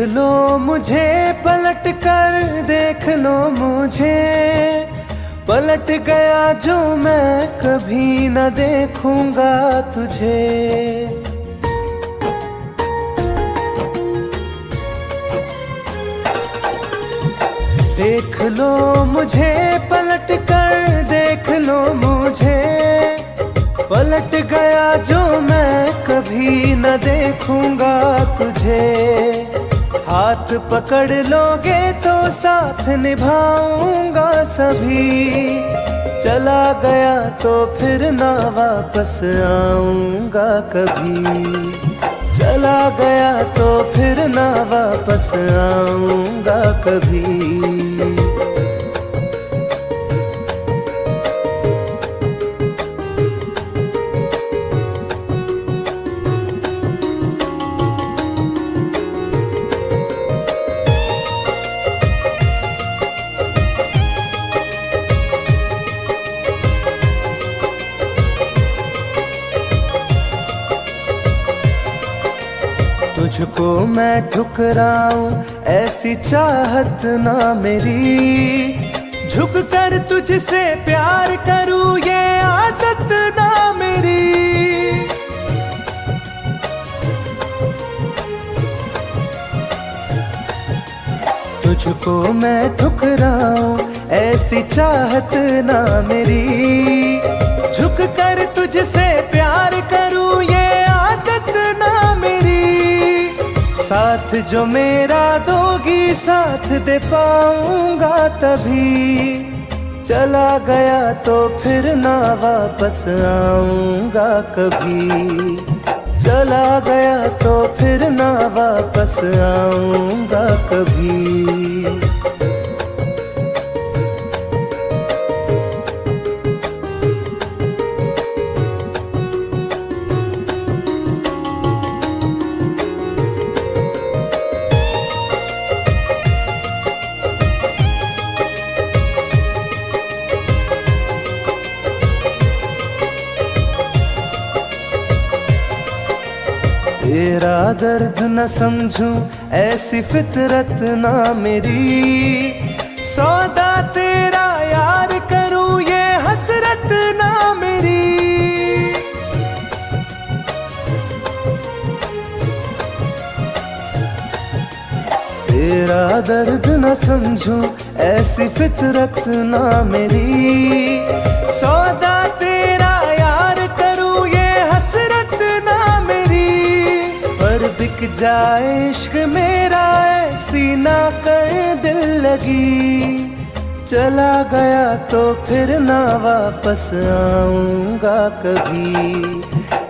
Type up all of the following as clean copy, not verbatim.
लो मुझे पलट कर, देख लो मुझे, पलट गया जो मैं कभी न देखूंगा तुझे। देख लो मुझे पलट कर, देख लो मुझे, पलट गया जो मैं कभी न देखूंगा तुझे। हाथ पकड़ लोगे तो साथ निभाऊंगा सभी, चला गया तो फिर ना वापस आऊंगा कभी। चला गया तो फिर ना वापस आऊंगा कभी। तुझको मैं ठुकराऊं ऐसी चाहत ना मेरी, झुक कर तुझसे प्यार करूं ये आदत ना मेरी। तुझको मैं ठुकराऊं ऐसी चाहत ना मेरी, झुक कर तुझसे प्यार करूं ये आदत ना मेरी। साथ जो मेरा दोगी साथ दे पाऊंगा तभी, चला गया तो फिर ना वापस आऊंगा कभी। चला गया तो फिर ना वापस आऊंगा कभी। तेरा दर्द न समझूं ऐसी फितरत ना मेरी, सौदा तेरा यार करूं ये हसरत ना मेरी। तेरा दर्द न समझूं ऐसी फितरत ना मेरी, सौदा तेरा यार करूं ये हसरत ना मेरी। पर बिक जाए इश्क मेरा ऐसी ना कर दिल लगी, चला गया तो फिर ना वापस आऊंगा कभी।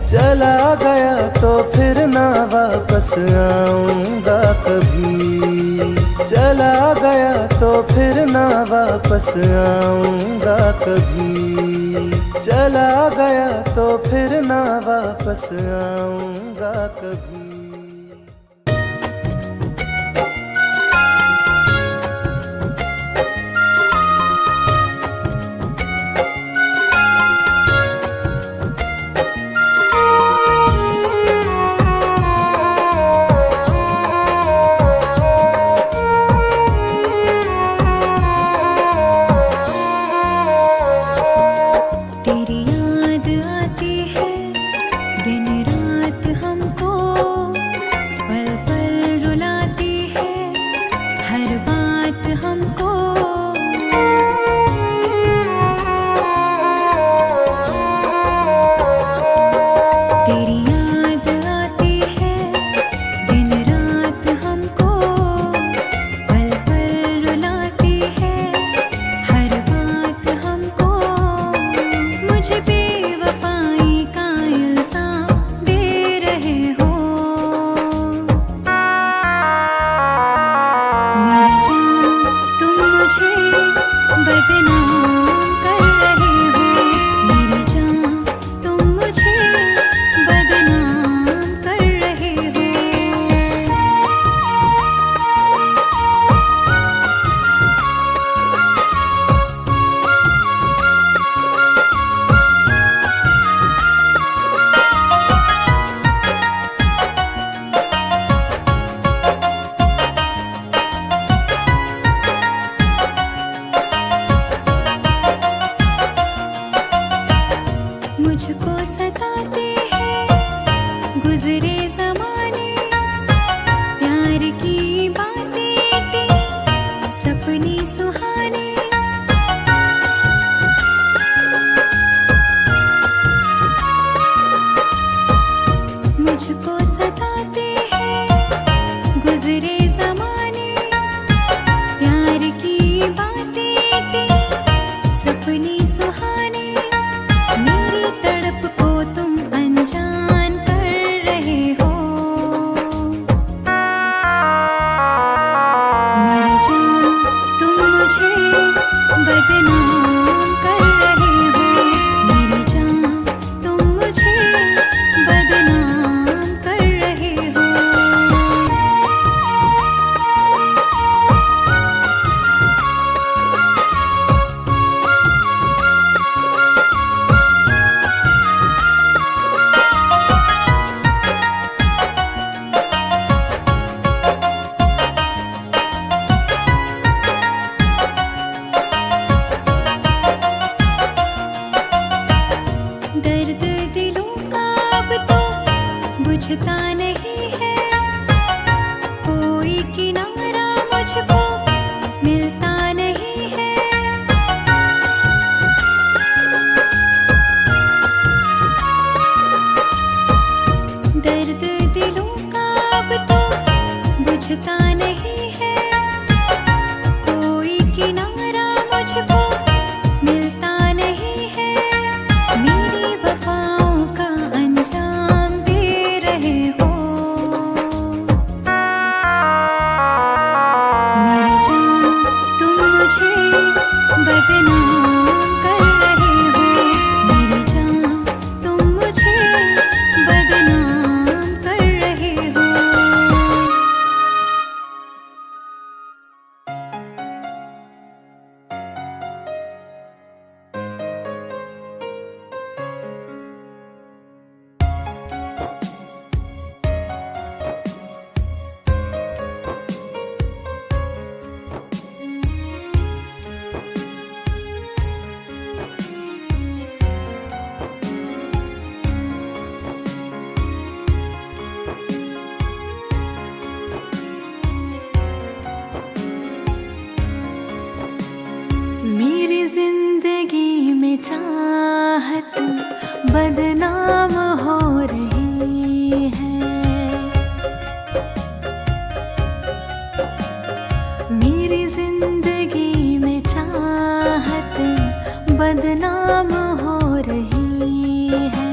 चला गया तो फिर ना वापस आऊंगा कभी। चला गया तो फिर ना वापस आऊंगा कभी। चला गया तो फिर ना वापस आऊंगा कभी। मेरी मुझे बदनाम कर रहे हो, मेरी जान तुम मुझे बदनाम कर रहे हो। मेरी जिंदगी में चाहत बदनाम हो रही है, मेरी जिंदगी में चाहत बदनाम हो रही है।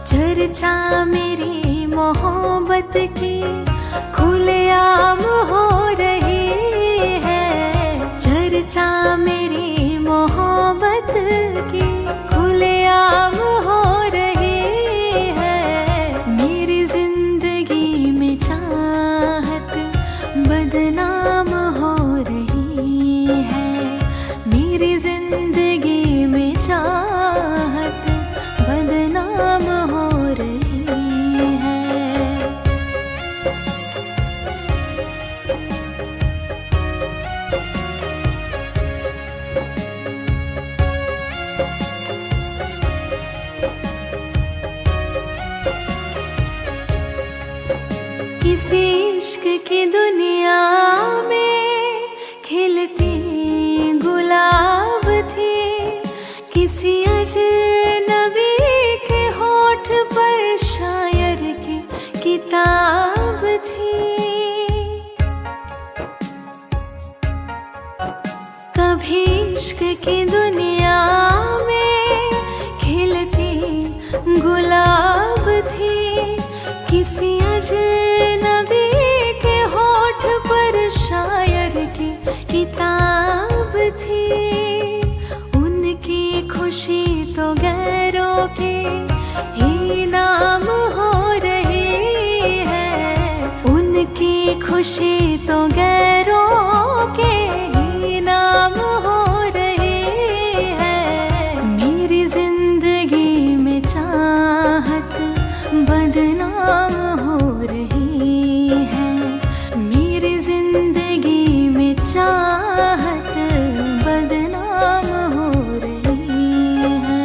चर्चा मेरी मोहब्बत की खुलेआम हो रही है, चर्चा मेरी मोहब्बत की खुलेआम हो रही है। मेरी जिंदगी में चाहत बदनाम हो रही है, मेरी जिंदगी में चाहत बदनाम हो रही है। किसी इश्क की दुनिया में खिलती गुलाब थी, किसी अजनबी के होठ पर शायर की किताब थी। कभी इश्क की दुनिया में खिलती गुलाब थी, किसी अजनबी के होठ पर शायर की किताब थी। उनकी खुशी तो गैरों के ही नाम हो रही है, उनकी खुशी तो गैरों के ही नाम हो रही है। मेरी जिंदगी में चाहत बदनाम हो रही है, मेरी जिंदगी में चाहत बदनाम हो रही है।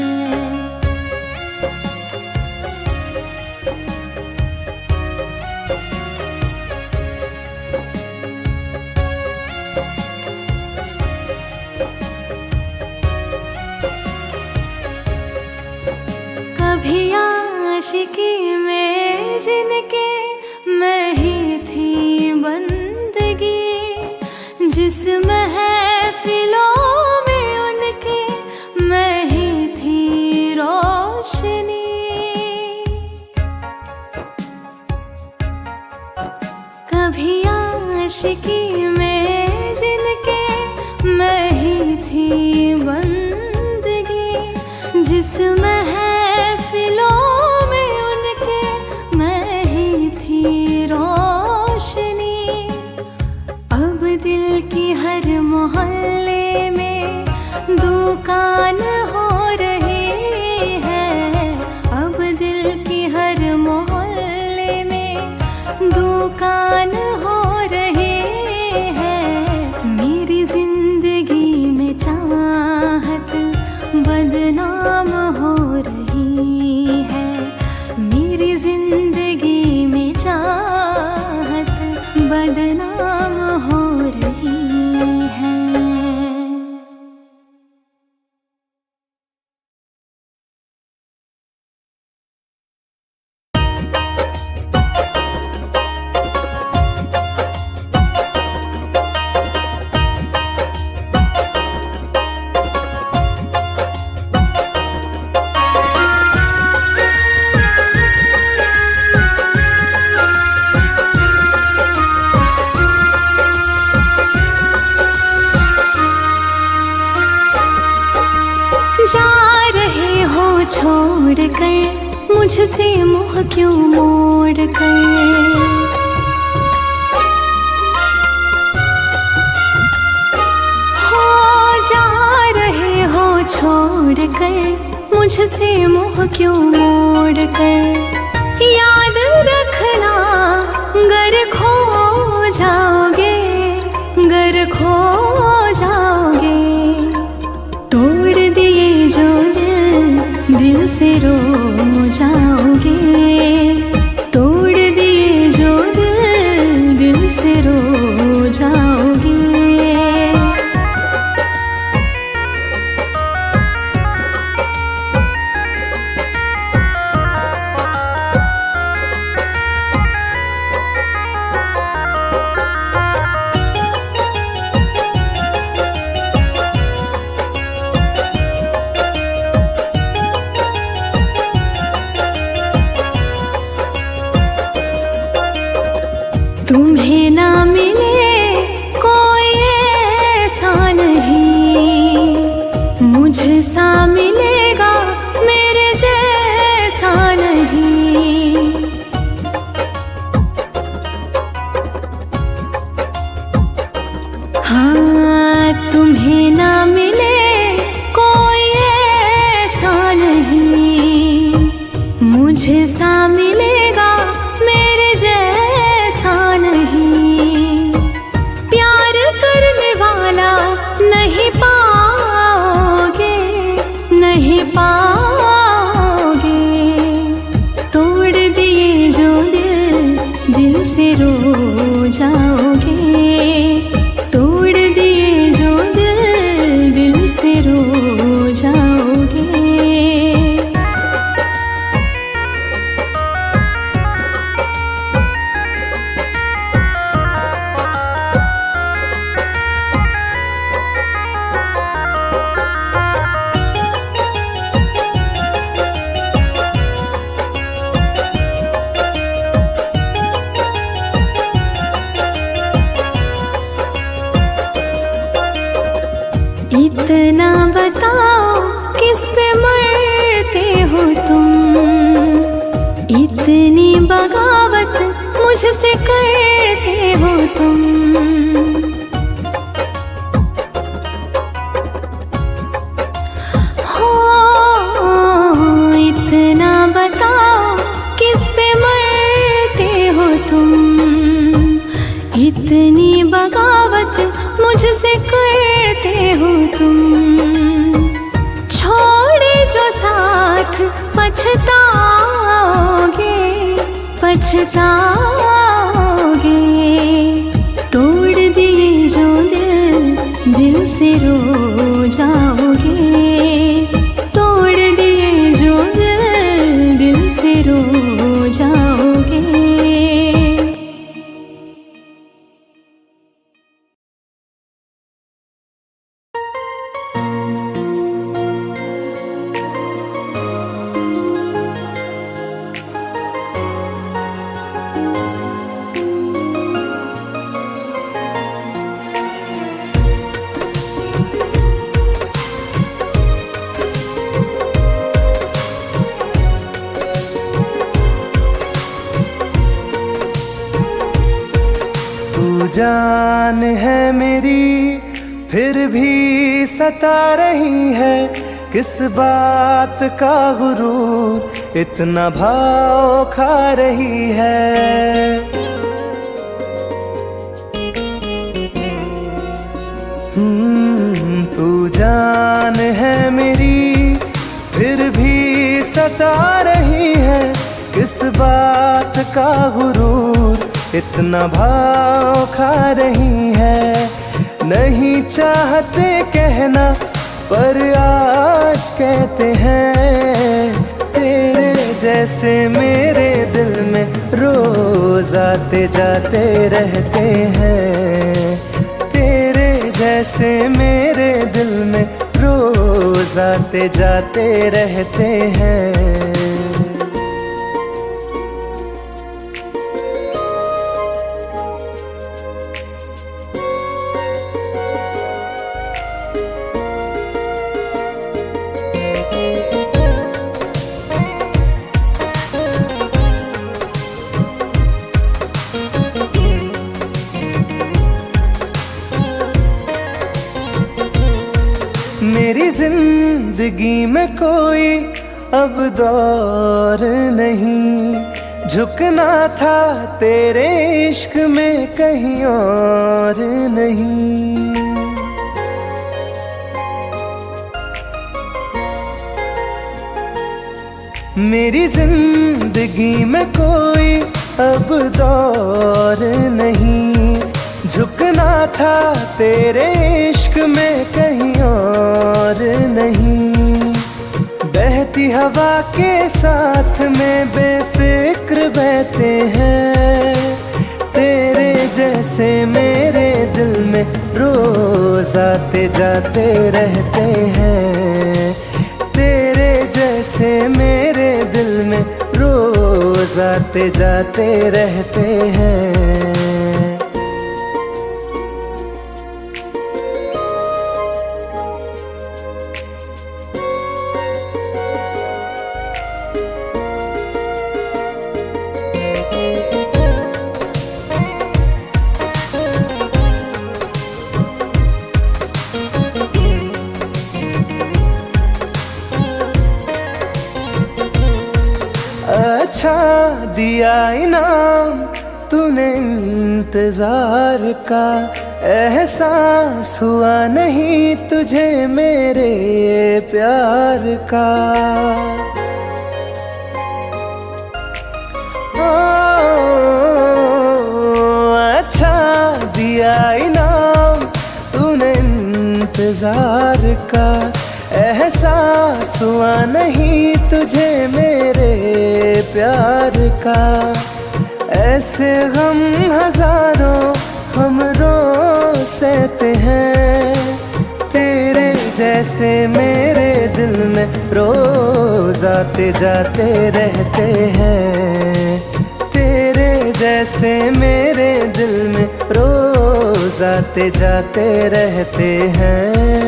कभी आशिकी में जिनके मैं ही थी बंदगी, जिस महफिलों में उनके मैं ही थी रोशनी। कभी आशिकी में जिनके मैं ही थी बंदगी, जिस महफिलों में उनके मैं ही थी रोशनी। अब दिल की हर मोहल्ले में दुकान हो रही है, अब दिल की हर मोहल्ले में दुकान हो रही है। मेरी जिंदगी में चाहत बदनाम हो रही है, मेरी जिंदगी में चाहत बदनाम हो रही है। छोड़ कर, मुझसे मुँह क्यों मोड़ कर। हो जा रहे हो छोड़ कर, मुझसे मुँह क्यों मोड़ कर। याद रखना गर खो जाओगे, गर खो जाओगे। तोड़ दिए जो दिल, दिल से रो जाओगे। तोड़ दिए जो दिल, दिल से रो जाओगे। तुम्हें ना मिले कोई ऐसा नहीं, मुझसा मिलेगा मेरे जैसा नहीं। हाँ तुम्हें ना मिले कोई ऐसा नहीं, मुझसा मिलेगा मेरे जैसा नहीं। प्यार करने वाला नहीं पाओगे, नहीं पाओगे। तोड़ दिए जो दिल, दिल से रो जाओगे। तोड़ दिए जो दिल, दिल से रो जाओगे। इतना बताओ किस पे मरते हो तुम, इतनी बगावत मुझसे करते हो तुम। हो इतना बताओ किस पे मरते हो तुम, इतनी बगावत मुझसे करते हो तुम। छोड़े जो साथ पछताओगे, पछताओगे। तोड़ दिए जो दिल, दिल से रो जाओगे। तोड़ दिए जो दिल, दिल से रो जाओगे। जान है मेरी फिर भी सता रही है, किस बात का गुरूर इतना भाव खा रही है। तू जान है मेरी फिर भी सता रही है, किस बात का गुरूर इतना भाव खा रही है। नहीं चाहते कहना पर आज कहते हैं, तेरे जैसे मेरे दिल में रोज आते जाते रहते हैं। तेरे जैसे मेरे दिल में रोज आते जाते रहते हैं। मेरी जिंदगी में कोई अब दौर नहीं, झुकना था तेरे इश्क में कहीं और नहीं। मेरी जिंदगी में कोई अब दौर नहीं, झुकना था तेरे इश्क में कहीं और नहीं। बहती हवा के साथ में बेफिक्र बहते हैं, तेरे जैसे मेरे दिल में रोज आते जाते रहते हैं। तेरे जैसे मेरे दिल में रोज आते जाते रहते हैं। अच्छा दिया इनाम तूने इंतजार का, एहसास हुआ नहीं तुझे मेरे प्यार का। अच्छा दिया इनाम तूने इंतजार का, एहसास हुआ नहीं तुझे मेरे प्यार का। ऐसे गम हजारों हम रोज सहते हैं, तेरे जैसे मेरे दिल में रोज आते जाते रहते हैं। तेरे जैसे मेरे दिल में रोज आते जाते रहते हैं।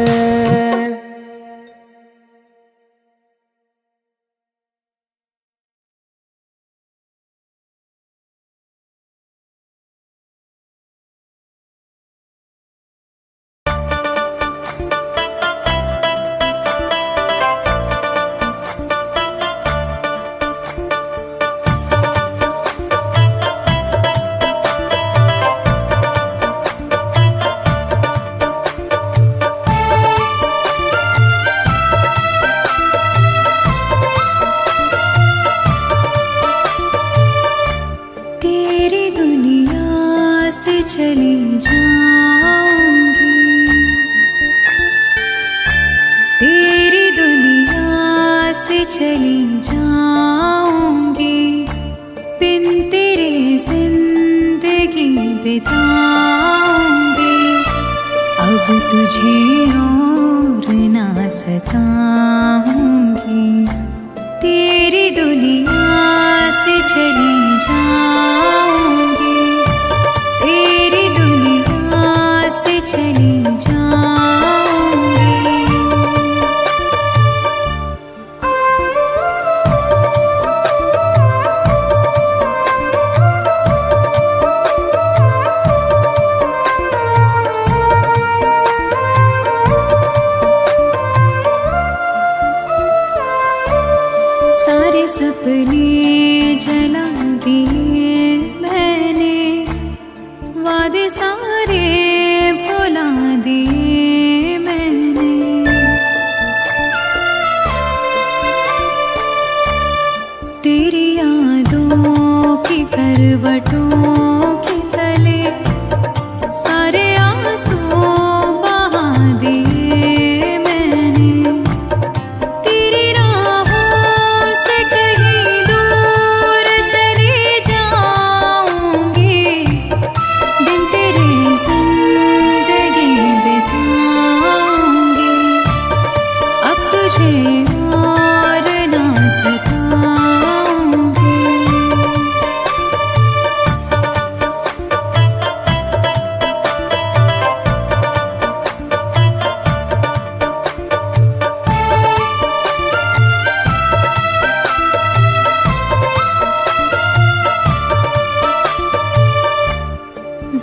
चली जाऊंगी, तेरी दुनिया से चली जाऊंगी, बिन तेरे जिंदगी बिताऊंगी। अब तुझे और ना सताऊंगी, तेरी दुनिया से चली जाऊंगी, तेरी दुनिया से चली जाऊंगी। सारे सपने जला दिए मैंने, वादे सारे भुला दिए मैंने। तेरी यादों की करवटों के तले सारे आंसू बहा दिए मैंने। तेरी राहों से कहीं दूर चली जाऊंगी, दिन तेरे जिंदगी बिताऊंगी। अब तुझे और ना सताऊंगी।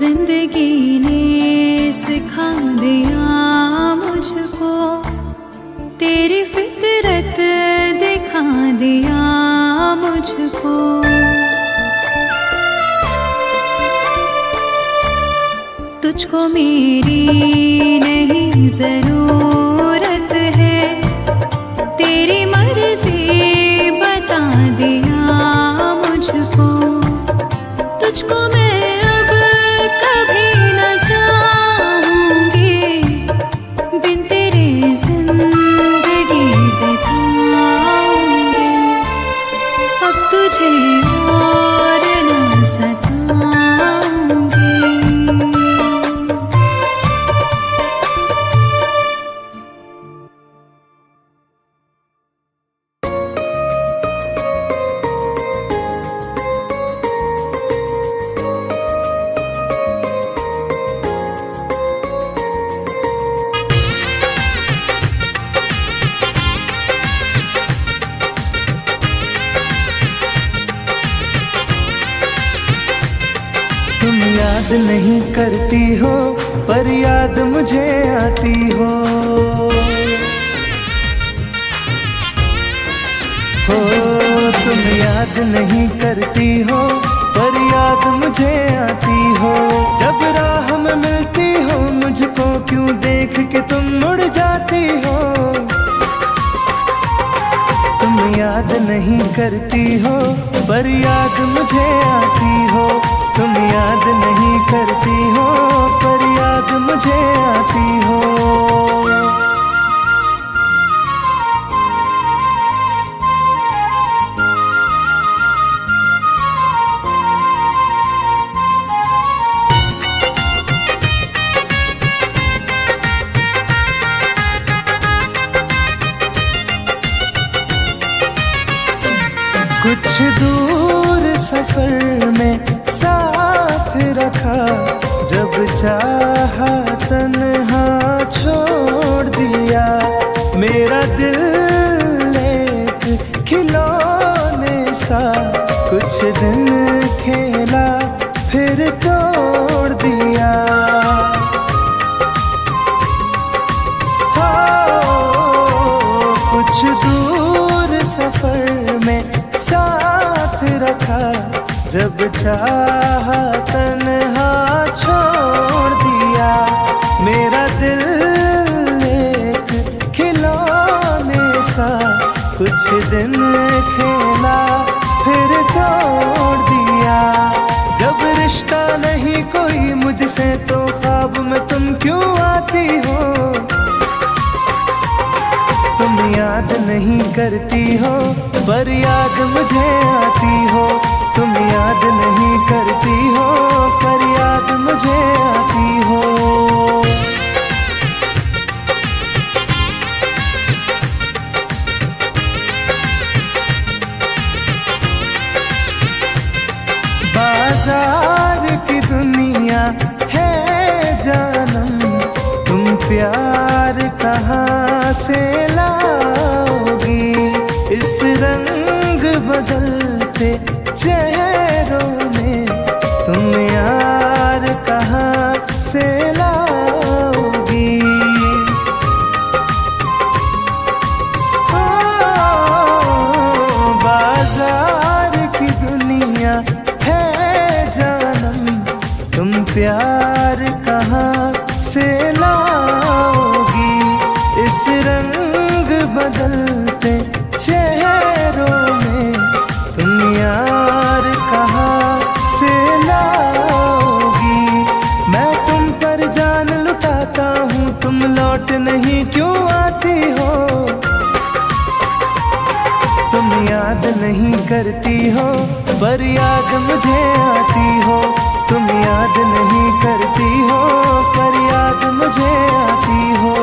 जिंदगी ने सिखा दिया मुझको तेरी फितरत दिखा दिया मुझको। तुझको मेरी नहीं जरूरत है, तेरी मर्जी बता दिया मुझको। तुझको मैं अब कभी न चाहूंगी, बिन तेरे जिंदगी बिताऊंगी। अब तुझे और न सताऊंगी। तुम याद नहीं करती हो पर याद मुझे आती हो। तुम याद नहीं करती हो पर याद मुझे आती हो। जब राह में मिलती हो मुझको क्यों देख के तुम मुड़ जाती हो। तुम याद नहीं करती हो पर याद मुझे आती हो। तुम याद नहीं करती हो पर याद मुझे आती हो। कुछ दूर सफर में साथ रखा, जब चाहा तन्हा छोड़ दिया। मेरा दिल एक खिलौने सा कुछ दिन खेला फिर तोड़ दिया। कुछ दूर सफर में साथ रखा, जब चाहा तन्हा छोड़ दिया। मेरा दिल एक खिलौने सा कुछ दिन खेला फिर तोड़ दिया। जब रिश्ता नहीं कोई मुझसे तो ख्वाब में तुम क्यों आती हो। तुम याद नहीं करती हो पर याद मुझे आती हो। तुम याद नहीं करती हो पर याद मुझे आती हो। बाजार की दुनिया है जानम, तुम प्यार कहाँ से लाओगी। इस रंग बदलते चेहरों में तुम यार कहाँ से लाओगी। बाजार की दुनिया है जानम, तुम प्यार कहाँ से लाओगी। इस रंग बदलते चेहरों में तुम यार कहाँ से लाओगी। मैं तुम पर जान लुटाता हूँ, तुम लौट नहीं क्यों आती हो। तुम याद नहीं करती हो पर याद मुझे आती हो। तुम याद नहीं करती हो पर याद मुझे आती हो।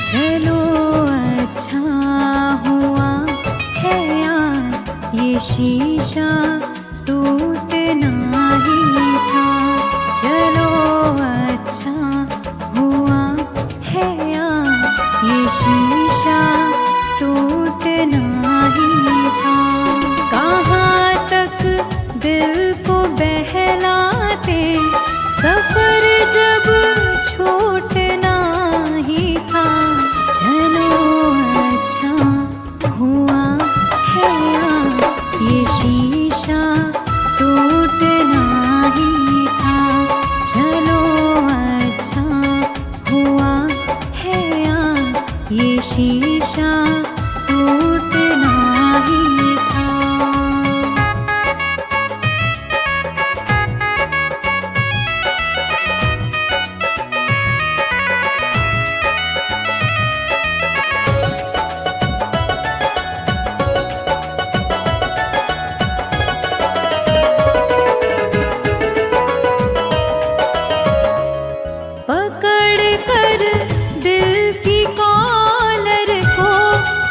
चलो अच्छा हुआ बहलाते, सफर जब छूटना ही था। चलो अच्छा हुआ है यार, ये शीशा टूटना ही था। चलो अच्छा हुआ है यार, ये शीशा टूटना ही था। पकड़ कर दिल की कॉलर को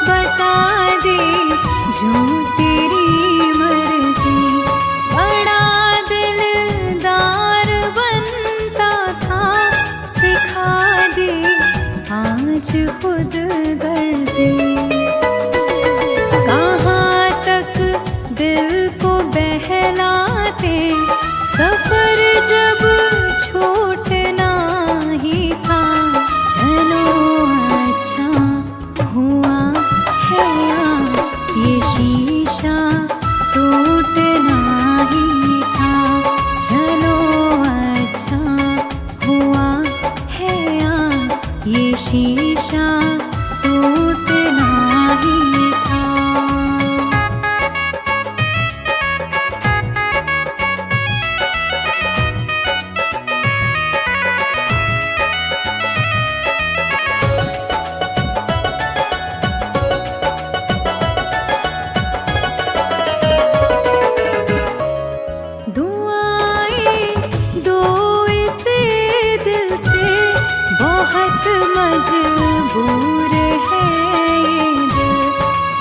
बता दे जो तेरी मर्जी। बड़ा दिलदार बनता था, सिखा दे आज खुद गर्जी। कहाँ तक दिल को बहलाते, सफर जब छूटना ही था। चलो अच्छा हुआ है यार, ये शीशा टूटना ही था। चलो अच्छा हुआ है यार, ये शीशा टूटना ही था। दुआएं दो इसे दिल से, बहुत मजबूर है ये दिल।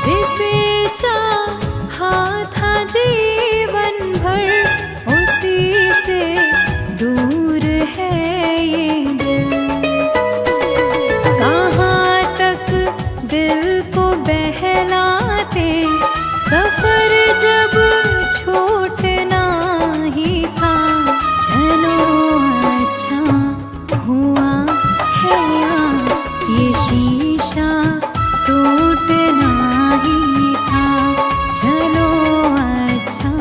जिसे चाहा था जीवन भर, उसी से दूर है ये दिल। कहाँ तक दिल को बहलाते, सफर जब छूटना ही था। चलो अच्छा हुआ है यार, ये शीशा टूटना ही था। चलो अच्छा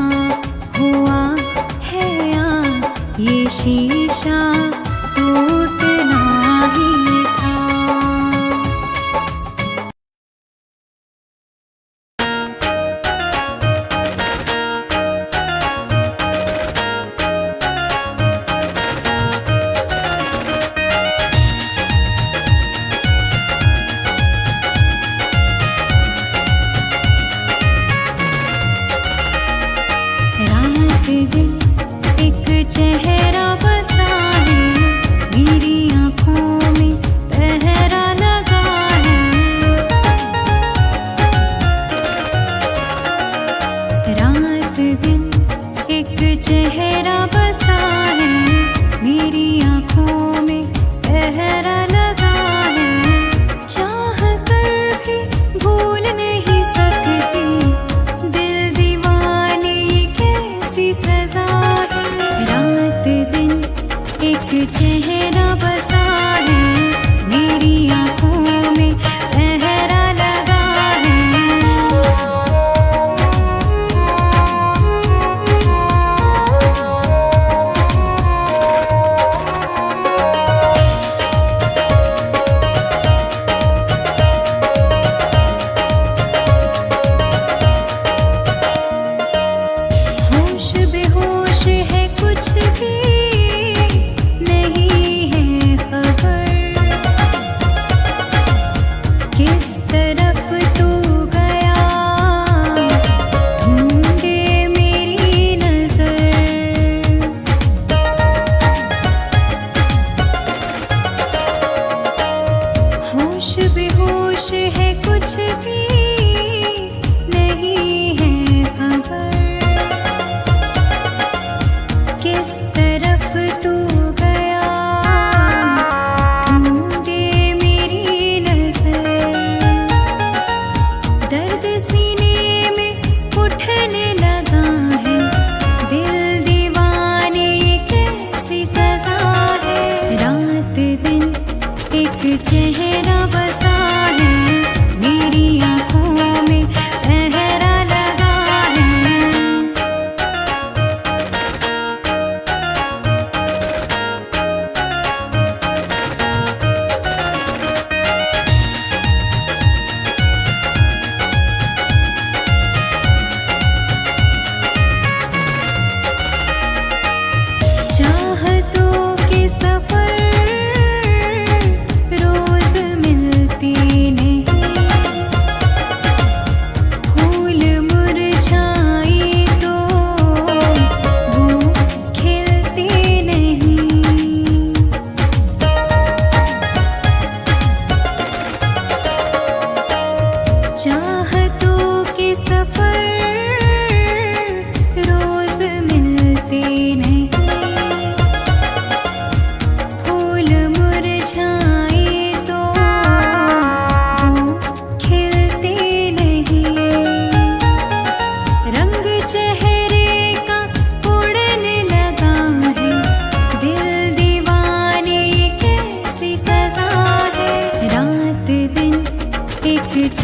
हुआ है यार, ये शीशा टूटना ही था। रात दिन एक चेहरा बसा है, मेरी आँखों में पहरा लगा है। रात दिन एक चेहरा बसा है, मेरी आँखों में पहरा लगा है। चाह कर भी भूल नहीं सकती, दिल दीवाने कैसी सजा है। रात दिन एक चेहरा बसा है, मेरी आँखों में पहरा लगा है। होश बेहोश है, कुछ भी नहीं है खबर। किस तरफ तू गया, ढूंढे मेरी नजर। होश बेहोश है, कुछ भी नहीं है खबर। किस तरह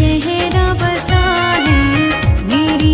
चेहरा बसा है मेरी